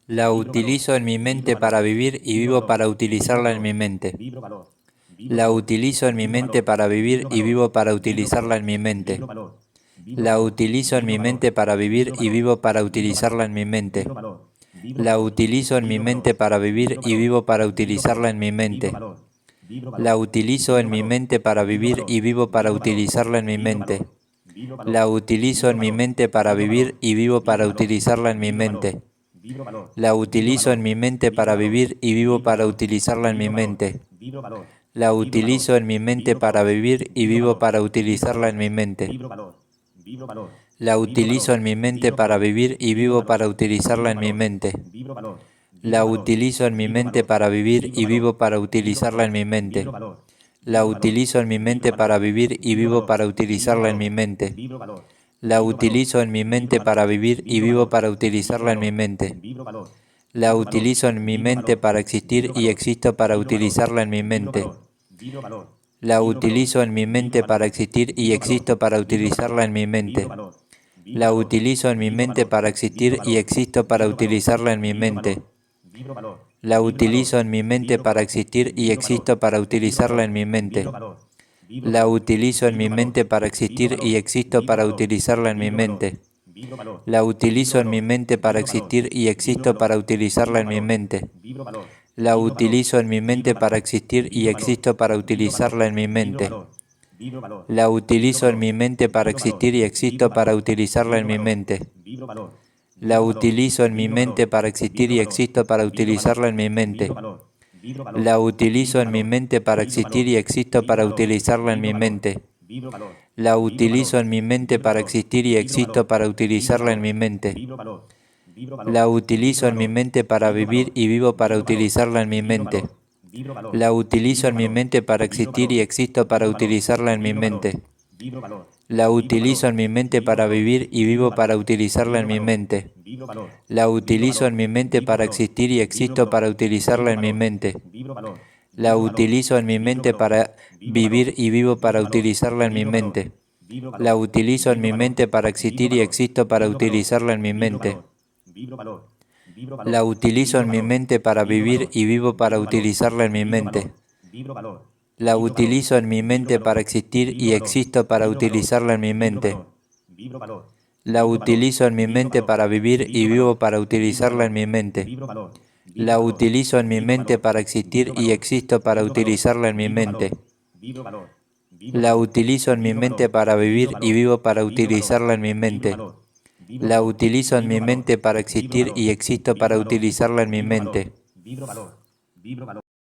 La utilizo en mi mente para vivir y vivo para utilizarla en mi mente. La utilizo en mi mente para vivir y vivo para utilizarla en mi mente. La utilizo en mi mente para vivir y vivo para utilizarla en mi mente. La utilizo en mi mente para vivir y vivo para utilizarla en mi mente. La utilizo en mi mente para vivir y vivo para utilizarla en mi mente. La utilizo en mi mente para vivir y vivo para utilizarla en mi mente. La utilizo en mi mente para vivir y vivo para utilizarla en mi mente. La utilizo en mi mente para vivir y vivo para utilizarla en mi mente. La utilizo en mi mente para vivir y vivo para utilizarla en mi mente. La utilizo en mi mente para vivir y vivo para utilizarla en mi mente. La utilizo en mi mente para vivir y vivo para utilizarla en mi mente. La utilizo en mi mente para vivir y vivo para utilizarla en mi mente. La utilizo en mi mente para existir y existo para utilizarla en mi mente. La utilizo en mi mente para existir y existo para utilizarla en mi mente. La utilizo en mi mente para existir y existo para utilizarla en mi mente. La utilizo en mi mente para existir y existo para utilizarla en mi mente. La utilizo en mi mente para existir y existo para utilizarla en mi mente. La utilizo en mi mente para existir y existo para utilizarla en mi mente. La utilizo en mi mente para existir y existo para utilizarla en mi mente. La utilizo en mi mente para existir y existo para utilizarla en mi mente. La utilizo en mi mente para existir y existo para utilizarla en mi mente. La utilizo en mi mente para existir y existo para utilizarla en mi mente. La utilizo en mi mente para existir y existo para utilizarla en mi mente. La utilizo en mi mente para vivir y vivo para utilizarla en mi mente. La utilizo en mi mente para existir y existo para utilizarla en mi mente. La utilizo en mi mente para vivir y vivo para utilizarla en mi mente. La utilizo en mi mente para existir y existo para utilizarla en mi mente. La utilizo en mi mente para vivir y vivo para utilizarla en mi mente. La utilizo en mi mente para existir y existo para utilizarla en mi mente. La utilizo en mi mente para vivir y vivo para utilizarla en mi mente. La utilizo en mi mente para existir y existo para utilizarla en mi mente. La utilizo en mi mente para vivir y vivo para utilizarla en mi mente. La utilizo en mi mente para existir y existo para utilizarla en mi mente. La utilizo en mi mente para vivir y vivo para utilizarla en mi mente. La utilizo en mi mente para existir y existo para utilizarla en mi mente.